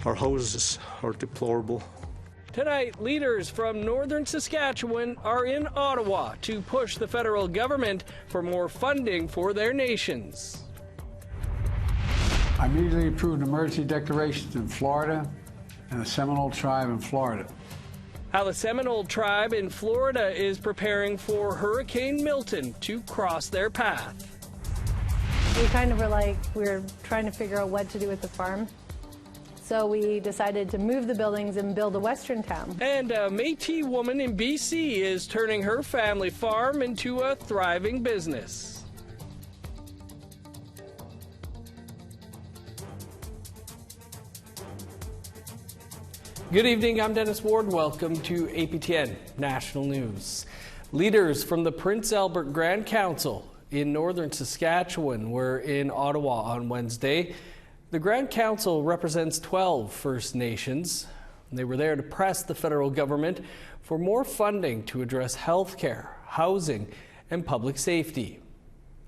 Our houses are deplorable. Tonight, leaders from northern Saskatchewan are in Ottawa to push the federal government for more funding for their nations. I immediately approved emergency declarations in Florida and the Seminole Tribe in Florida. How the Seminole Tribe in Florida is preparing for Hurricane Milton to cross their path. We kind of were like, we were trying to figure out what to do with the farm. So we decided to move the buildings and build a western town. And a Métis woman in BC is turning her family farm into a thriving business. Good evening, I'm Dennis Ward. Welcome to APTN National News. Leaders from the Prince Albert Grand Council in northern Saskatchewan were in Ottawa on Wednesday. The Grand Council represents 12 First Nations. They were there to press the federal government for more funding to address health care, housing, and public safety.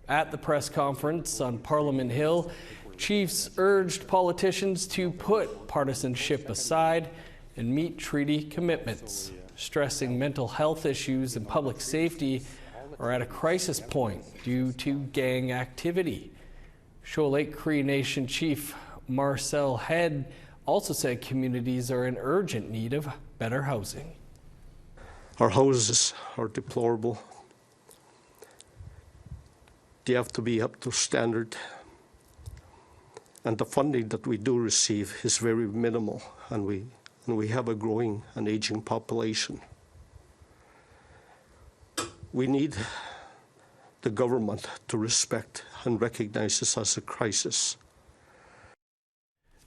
At the press conference on Parliament Hill, chiefs urged politicians to put partisanship aside and meet treaty commitments, stressing mental health issues and public safety are at a crisis point due to gang activity. Saddle Lake Cree Nation Chief Marcel Head also said communities are in urgent need of better housing. Our houses are deplorable. They have to be up to standard. And the funding that we do receive is very minimal, and we have a growing and aging population. We need the government to respect and recognize this as a crisis.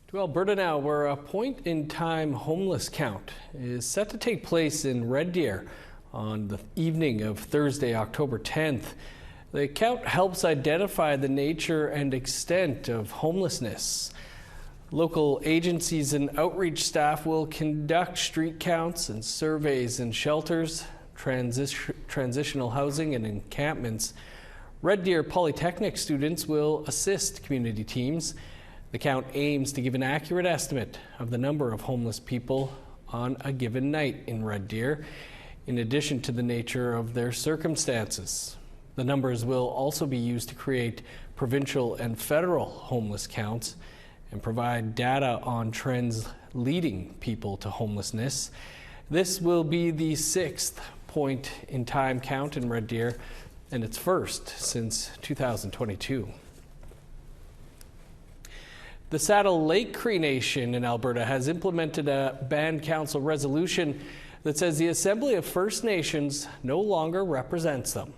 To Alberta now, where a point-in-time homeless count is set to take place in Red Deer on the evening of Thursday, October 10th. The count helps identify the nature and extent of homelessness. Local agencies and outreach staff will conduct street counts and surveys in shelters, transitional housing and encampments. Red Deer Polytechnic students will assist community teams. The count aims to give an accurate estimate of the number of homeless people on a given night in Red Deer, in addition to the nature of their circumstances. The numbers will also be used to create provincial and federal homeless counts and provide data on trends leading people to homelessness. This will be the 6th point-in-time count in Red Deer, and its first since 2022. The Saddle Lake Cree Nation in Alberta has implemented a band council resolution that says the Assembly of First Nations no longer represents them.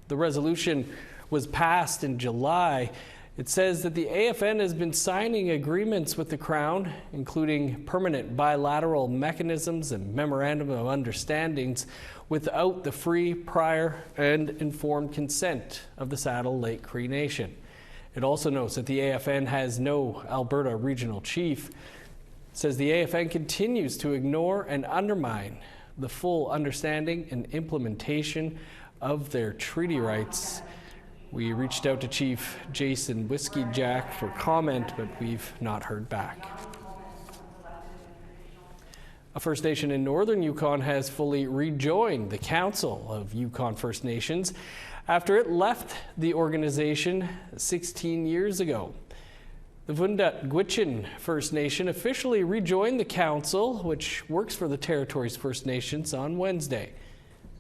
The resolution was passed in July. It says that the AFN has been signing agreements with the Crown, including permanent bilateral mechanisms and memorandum of understandings, without the free, prior, and informed consent of the Saddle Lake Cree Nation. It also notes that the AFN has no Alberta regional chief. It says the AFN continues to ignore and undermine the full understanding and implementation of their treaty rights. We reached out to Chief Jason Whiskey Jack for comment, but we've not heard back. A First Nation in northern Yukon has fully rejoined the Council of Yukon First Nations after it left the organization 16 years ago. The Wundut Gwitchin First Nation officially rejoined the Council, which works for the territory's First Nations, on Wednesday.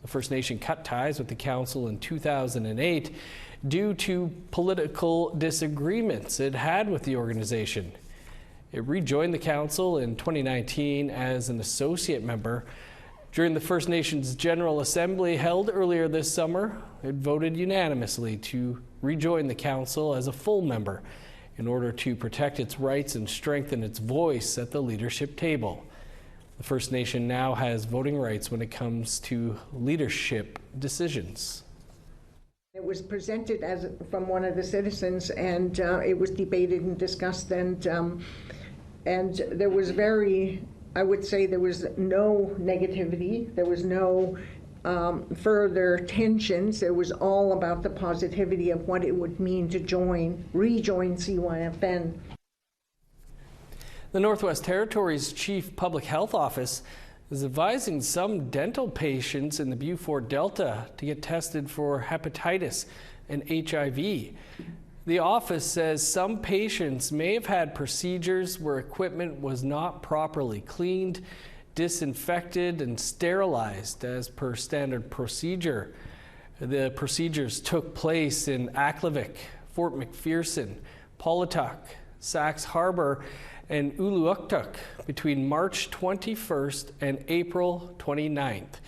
The First Nation cut ties with the Council in 2008 due to political disagreements it had with the organization. It rejoined the Council in 2019 as an associate member. During the First Nations General Assembly held earlier this summer, it voted unanimously to rejoin the Council as a full member in order to protect its rights and strengthen its voice at the leadership table. The First Nation now has voting rights when it comes to leadership decisions. It was presented as from one of the citizens, and it was debated and discussed, and there was I would say there was no negativity, there was no further tensions. It was all about the positivity of what it would mean to rejoin CYFN. The Northwest Territories Chief Public Health Office is advising some dental patients in the Beaufort Delta to get tested for hepatitis and HIV. The office says some patients may have had procedures where equipment was not properly cleaned, disinfected, and sterilized as per standard procedure. The procedures took place in Aklavik, Fort McPherson, Polituck, Sax Harbor, and Uluuktuk between March 21st and April 29th.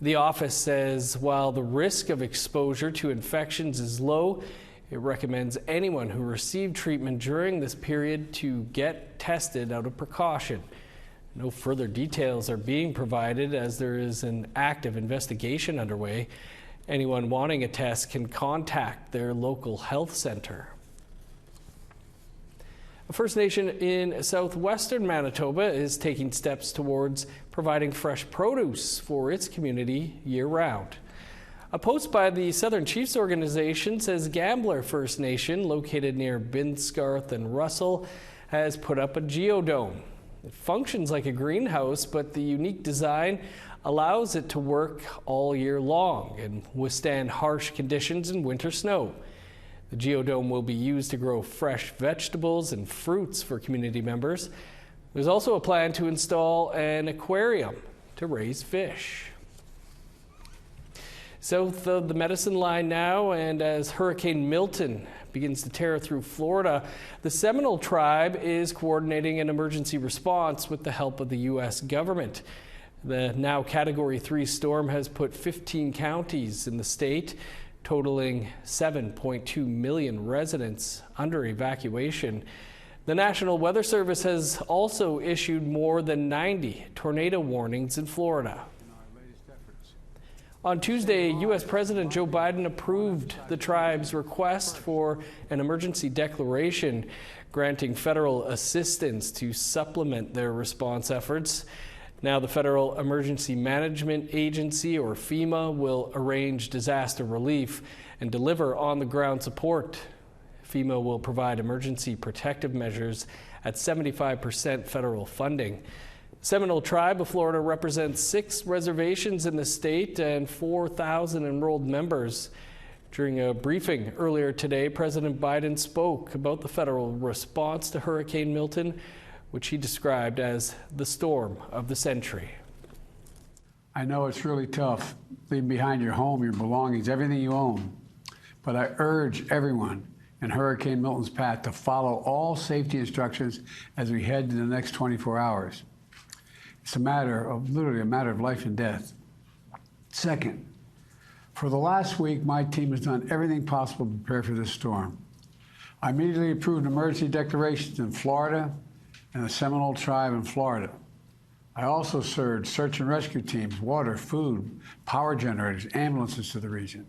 The office says while the risk of exposure to infections is low, it recommends anyone who received treatment during this period to get tested out of precaution. No further details are being provided as there is an active investigation underway. Anyone wanting a test can contact their local health center. A First Nation in southwestern Manitoba is taking steps towards providing fresh produce for its community year-round. A post by the Southern Chiefs organization says Gambler First Nation, located near Binscarth and Russell, has put up a geodome. It functions like a greenhouse, but the unique design allows it to work all year long and withstand harsh conditions and winter snow. The geodome will be used to grow fresh vegetables and fruits for community members. There's also a plan to install an aquarium to raise fish. South of the Medicine Line now, and as Hurricane Milton begins to tear through Florida, the Seminole Tribe is coordinating an emergency response with the help of the U.S. government. The now Category 3 storm has put 15 counties in the state, totaling 7.2 million residents under evacuation. The National Weather Service has also issued more than 90 tornado warnings in Florida. On Tuesday, U.S. President Joe Biden approved the tribe's request for an emergency declaration granting federal assistance to supplement their response efforts. Now the Federal Emergency Management Agency, or FEMA, will arrange disaster relief and deliver on-the-ground support. FEMA will provide emergency protective measures at 75% federal funding. Seminole Tribe of Florida represents 6 reservations in the state and 4,000 enrolled members. During a briefing earlier today, President Biden spoke about the federal response to Hurricane Milton, which he described as the storm of the century. I know it's really tough leaving behind your home, your belongings, everything you own. But I urge everyone in Hurricane Milton's path to follow all safety instructions as we head to the next 24 hours. It's literally a matter of life and death. Second, for the last week, my team has done everything possible to prepare for this storm. I immediately approved emergency declarations in Florida and the Seminole Tribe in Florida. I also surged search and rescue teams, water, food, power generators, ambulances to the region.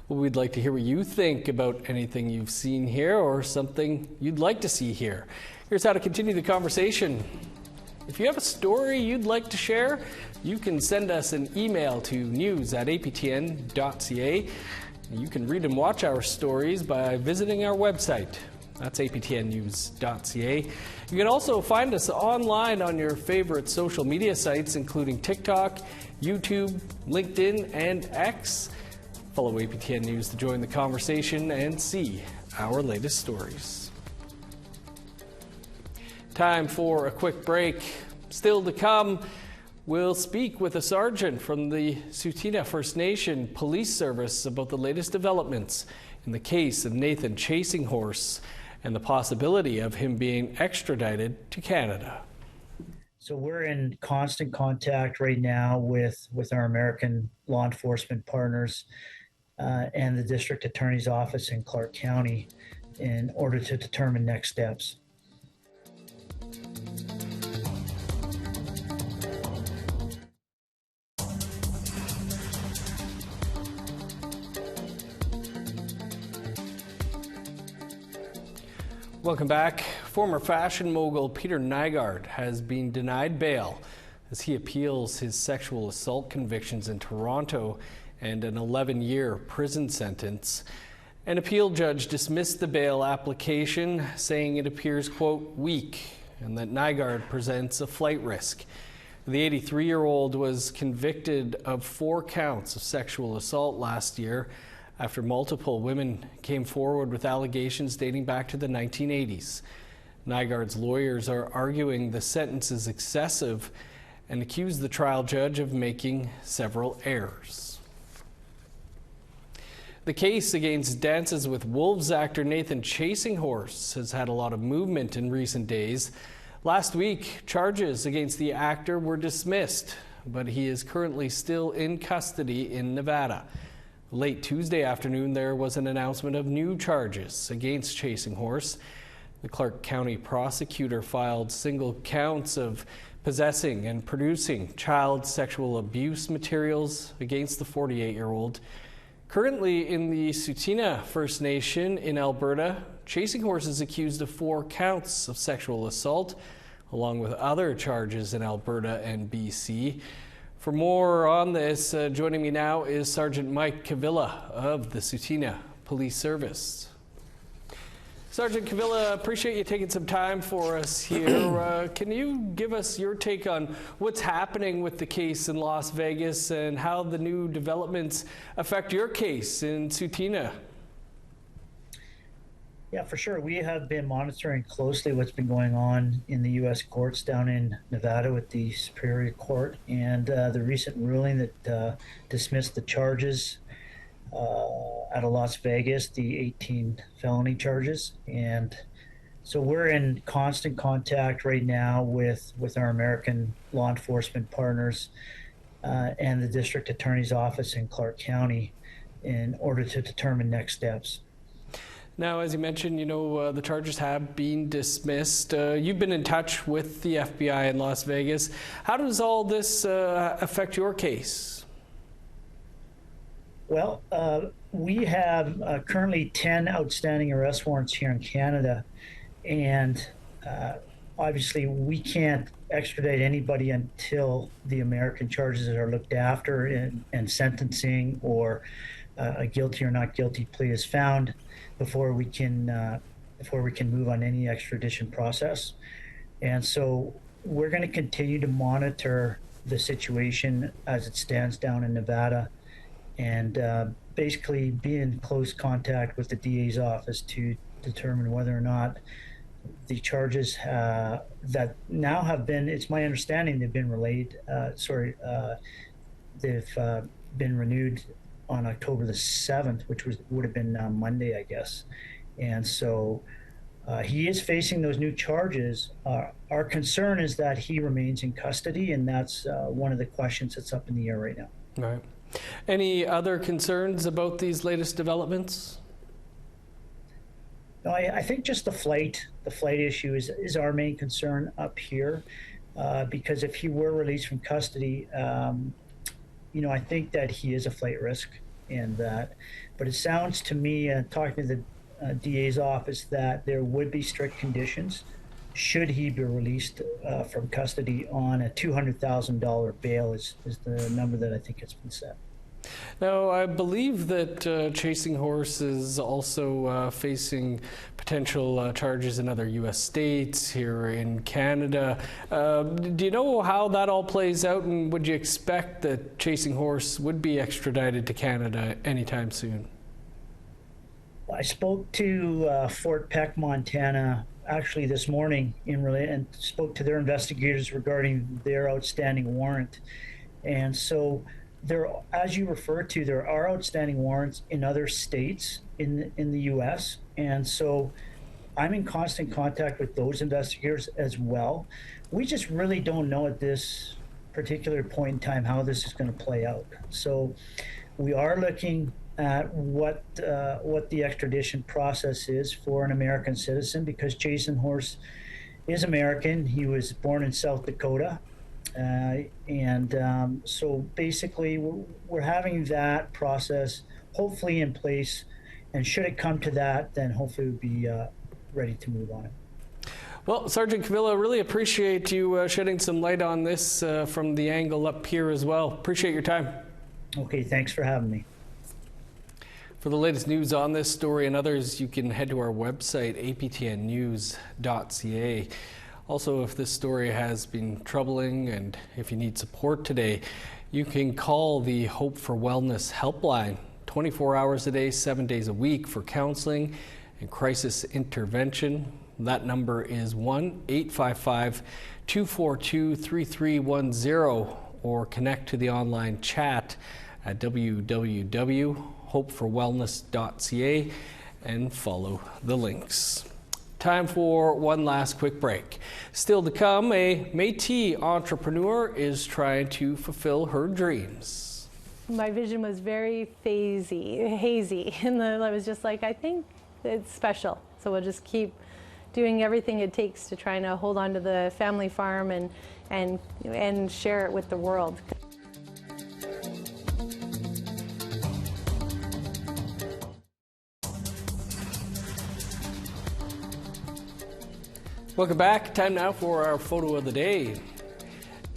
Well, we'd like to hear what you think about anything you've seen here or something you'd like to see here. Here's how to continue the conversation. If you have a story you'd like to share, you can send us an email to news@aptn.ca. You can read and watch our stories by visiting our website. That's aptnnews.ca. You can also find us online on your favorite social media sites, including TikTok, YouTube, LinkedIn, and X. Follow APTN News to join the conversation and see our latest stories. Time for a quick break. Still to come, we'll speak with a sergeant from the Tsuut'ina First Nation Police Service about the latest developments in the case of Nathan Chasing Horse and the possibility of him being extradited to Canada. So we're in constant contact right now with our American law enforcement partners and the District Attorney's Office in Clark County in order to determine next steps. Welcome back. Former fashion mogul Peter Nygard has been denied bail as he appeals his sexual assault convictions in Toronto and an 11-year prison sentence. An appeal judge dismissed the bail application, saying it appears, quote, weak, and that Nygaard presents a flight risk. The 83-year-old was convicted of 4 counts of sexual assault last year after multiple women came forward with allegations dating back to the 1980s. Nygaard's lawyers are arguing the sentence is excessive and accuse the trial judge of making several errors. The case against Dances with Wolves actor Nathan Chasinghorse has had a lot of movement in recent days. Last week, charges against the actor were dismissed, but he is currently still in custody in Nevada. Late Tuesday afternoon, there was an announcement of new charges against Chasinghorse. The Clark County prosecutor filed single counts of possessing and producing child sexual abuse materials against the 48-year-old. Currently in the Tsuut'ina First Nation in Alberta, Chasinghorse is accused of 4 counts of sexual assault, along with other charges in Alberta and BC. For more on this, joining me now is Sergeant Mike Cavilla of the Tsuut'ina Police Service. Sergeant Cavilla, appreciate you taking some time for us here. Can you give us your take on what's happening with the case in Las Vegas and how the new developments affect your case in Tsuut'ina? Yeah, for sure. We have been monitoring closely what's been going on in the U.S. courts down in Nevada with the Superior Court and the recent ruling that dismissed the charges out of Las Vegas, the 18 felony charges. And so we're in constant contact right now with our American law enforcement partners and the district attorney's office in Clark County in order to determine next steps. Now, as you mentioned, the charges have been dismissed. You've been in touch with the FBI in Las Vegas. How does all this affect your case? Well, we have currently 10 outstanding arrest warrants here in Canada, and obviously we can't extradite anybody until the American charges are looked after and sentencing or a guilty or not guilty plea is found before we can move on any extradition process. And so we're going to continue to monitor the situation as it stands down in Nevada, and basically be in close contact with the DA's office to determine whether or not the charges that now have been, it's my understanding they've been they've been renewed on October the 7th, which would have been Monday, I guess. And so he is facing those new charges. Our concern is that he remains in custody, and that's one of the questions that's up in the air right now. Right. Any other concerns about these latest developments? No, I think just the flight issue is our main concern up here, because if he were released from custody, I think that he is a flight risk in that. But it sounds to me, talking to the DA's office, that there would be strict conditions should he be released from custody on a $200,000 bail is the number that I think has been set. Now, I believe that Chasinghorse is also facing potential charges in other U.S. states, here in Canada. Do you know how that all plays out, and would you expect that Chasinghorse would be extradited to Canada anytime soon? I spoke to Fort Peck, Montana, actually this morning and spoke to their investigators regarding their outstanding warrant. And so there, as you referred to, there are outstanding warrants in other states in the U.S. And so I'm in constant contact with those investigators as well. We just really don't know at this particular point in time how this is going to play out. So we are looking at what the extradition process is for an American citizen, because Chasinghorse is American. He was born in South Dakota. So basically we're having that process hopefully in place, and should it come to that, then hopefully we'll be ready to move on it. Well, Sergeant Cavilla, really appreciate you shedding some light on this from the angle up here as well. Appreciate your time. Okay, thanks for having me. For the latest news on this story and others, you can head to our website, aptnnews.ca. Also, if this story has been troubling and if you need support today, you can call the Hope for Wellness helpline 24 hours a day, 7 days a week for counseling and crisis intervention. That number is 1-855-242-3310, or connect to the online chat at www.hopeforwellness.ca and follow the links. Time for one last quick break. Still to come, a Métis entrepreneur is trying to fulfill her dreams. My vision was very hazy, and I was just like, I think it's special, so we'll just keep doing everything it takes to try and hold on to the family farm and share it with the world. Welcome back. Time now for our photo of the day.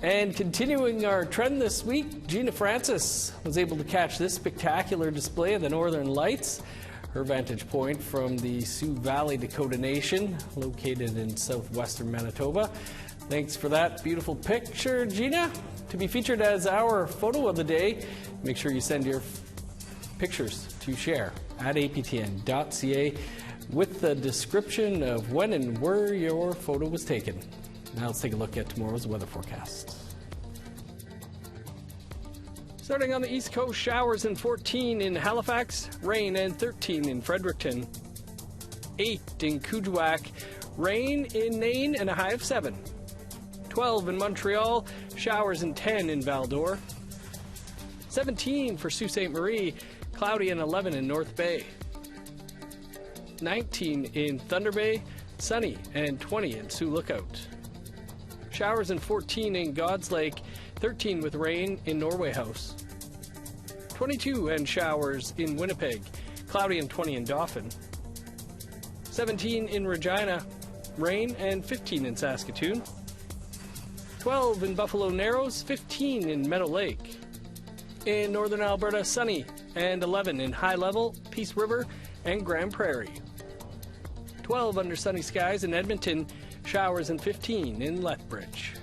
And continuing our trend this week, Gina Francis was able to catch this spectacular display of the Northern Lights. Her vantage point from the Sioux Valley Dakota Nation, located in southwestern Manitoba. Thanks for that beautiful picture, Gina. To be featured as our photo of the day, make sure you send your pictures to share at aptn.ca with the description of when and where your photo was taken. Now let's take a look at tomorrow's weather forecast. Starting on the East Coast, showers and 14 in Halifax, rain and 13 in Fredericton, 8 in Kuujjuaq, rain in Nain and a high of 7, 12 in Montreal, showers and 10 in Val-d'Or, 17 for Sault Ste. Marie, cloudy and 11 in North Bay, 19 in Thunder Bay, sunny and 20 in Sioux Lookout. Showers and 14 in God's Lake, 13 with rain in Norway House. 22 and showers in Winnipeg, cloudy and 20 in Dauphin. 17 in Regina, rain and 15 in Saskatoon. 12 in Buffalo Narrows, 15 in Meadow Lake. In northern Alberta, sunny and 11 in High Level, Peace River, and Grand Prairie. 12 under sunny skies in Edmonton, showers and 15 in Lethbridge.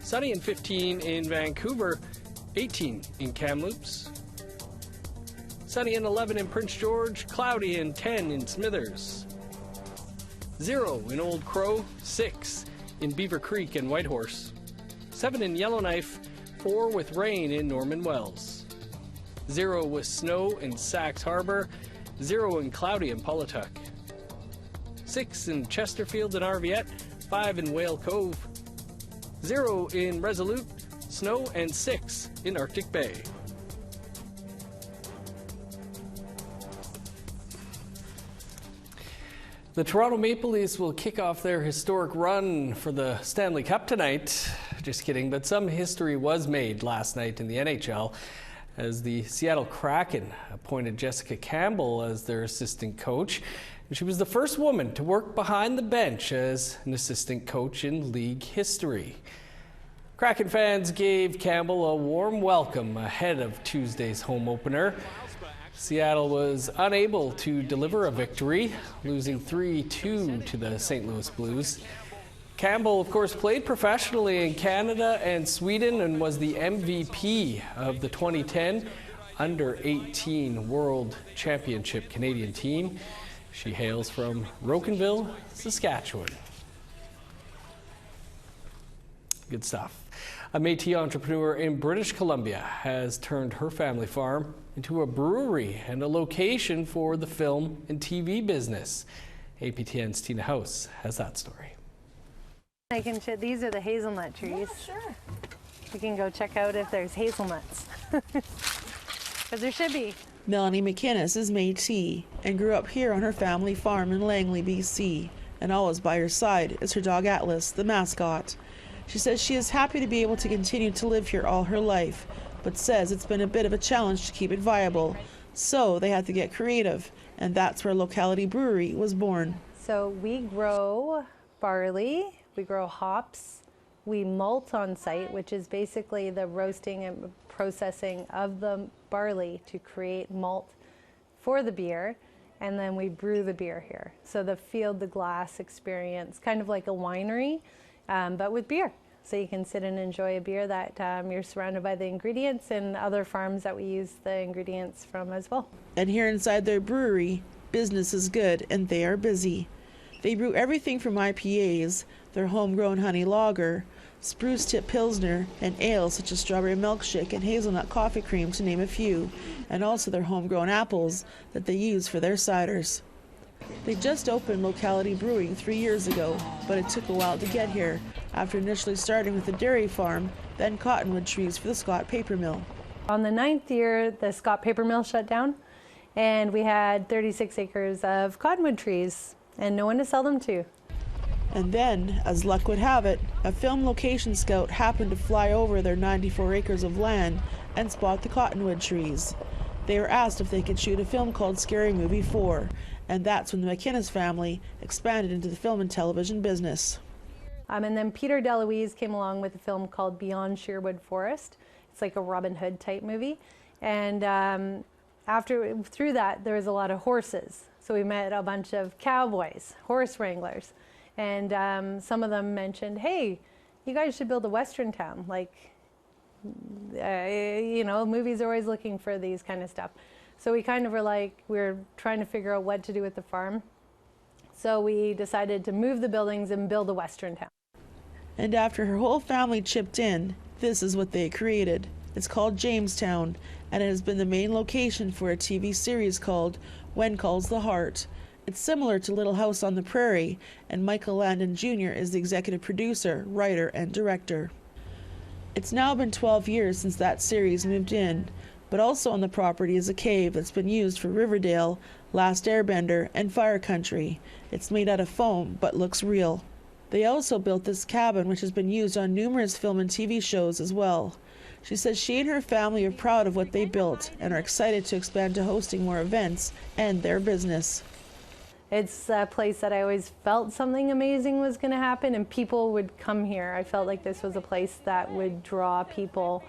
Sunny and 15 in Vancouver, 18 in Kamloops. Sunny and 11 in Prince George, cloudy and 10 in Smithers. 0 in Old Crow, 6 in Beaver Creek and Whitehorse. 7 in Yellowknife, 4 with rain in Norman Wells. 0 with snow in Sax Harbor, 0 in cloudy in Polituck. 6 in Chesterfield and Arviette, 5 in Whale Cove. 0 in Resolute, snow, and 6 in Arctic Bay. The Toronto Maple Leafs will kick off their historic run for the Stanley Cup tonight. Just kidding, but some history was made last night in the NHL as the Seattle Kraken appointed Jessica Campbell as their assistant coach. And she was the first woman to work behind the bench as an assistant coach in league history. Kraken fans gave Campbell a warm welcome ahead of Tuesday's home opener. Seattle was unable to deliver a victory, losing 3-2 to the St. Louis Blues. Campbell, of course, played professionally in Canada and Sweden and was the MVP of the 2010 Under-18 World Championship Canadian team. She hails from Rocanville, Saskatchewan. Good stuff. A Métis entrepreneur in British Columbia has turned her family farm into a brewery and a location for the film and TV business. APTN's Tina House has that story. These are the hazelnut trees. Yeah, sure. We can go check out if there's hazelnuts. Because there should be. Melanie McInnes is Métis and grew up here on her family farm in Langley, BC. And always by her side is her dog Atlas, the mascot. She says she is happy to be able to continue to live here all her life, but says it's been a bit of a challenge to keep it viable. So they had to get creative, and that's where Locality Brewery was born. So we grow barley, we grow hops, we malt on site, which is basically the roasting and processing of the barley to create malt for the beer, and then we brew the beer here. So the field to glass experience, kind of like a winery, but with beer. So you can sit and enjoy a beer that you're surrounded by the ingredients, and other farms that we use the ingredients from as well. And here inside their brewery, business is good and they are busy. They brew everything from IPAs, their homegrown honey lager, spruce tip pilsner, and ales such as strawberry milkshake and hazelnut coffee cream, to name a few, and also their homegrown apples that they use for their ciders. They just opened Locality Brewing 3 years ago, but it took a while to get here, after initially starting with a dairy farm, then cottonwood trees for the Scott paper mill. On the 9th year, the Scott paper mill shut down, and we had 36 acres of cottonwood trees and no one to sell them to. And then, as luck would have it, a film location scout happened to fly over their 94 acres of land and spot the cottonwood trees. They were asked if they could shoot a film called Scary Movie 4, and that's when the McInnes family expanded into the film and television business. And then Peter DeLuise came along with a film called Beyond Sherwood Forest. It's like a Robin Hood type movie. And through that, there was a lot of horses. So we met a bunch of cowboys, horse wranglers. And some of them mentioned, hey, you guys should build a Western town. Like, you know, movies are always looking for these kind of stuff. So we kind of were like, we were trying to figure out what to do with the farm. So we decided to move the buildings and build a Western town. And after her whole family chipped in, this is what they created. It's called Jamestown, and it has been the main location for a TV series called When Calls the Heart. It's similar to Little House on the Prairie, and Michael Landon Jr. is the executive producer, writer, and director. It's now been 12 years since that series moved in, but also on the property is a cave that's been used for Riverdale, Last Airbender, and Fire Country. It's made out of foam, but looks real. They also built this cabin, which has been used on numerous film and TV shows as well. She says she and her family are proud of what they built and are excited to expand to hosting more events and their business. It's a place that I always felt something amazing was going to happen and people would come here. I felt like this was a place that would draw people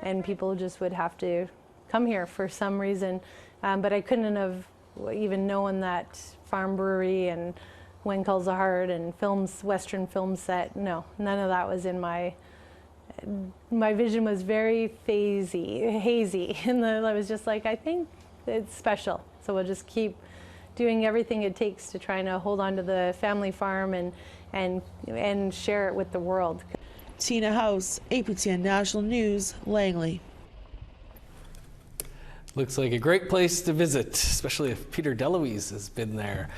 and people just would have to come here for some reason. But I couldn't have even known that farm brewery and When Calls the Heart and films, Western film set. No, none of that was in my vision. Was very hazy. And I was just like, I think it's special. So we'll just keep doing everything it takes to try to hold on to the family farm and share it with the world. Tina House, APTN National News, Langley. Looks like a great place to visit, especially if Peter DeLuise has been there.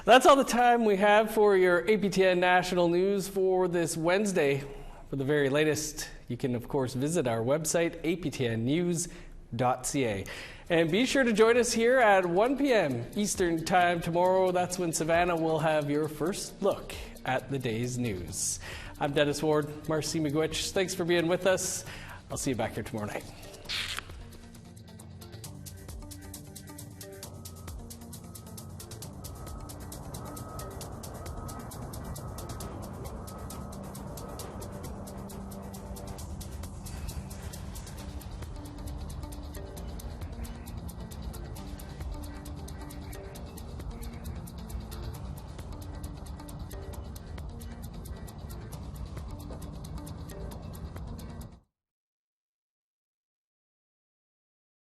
That's all the time we have for your APTN National News for this Wednesday. For the very latest, you can, of course, visit our website, aptnnews.ca. And be sure to join us here at 1 p.m. Eastern Time tomorrow. That's when Savannah will have your first look at the day's news. I'm Dennis Ward, Marcy McGuitch. Thanks for being with us. I'll see you back here tomorrow night.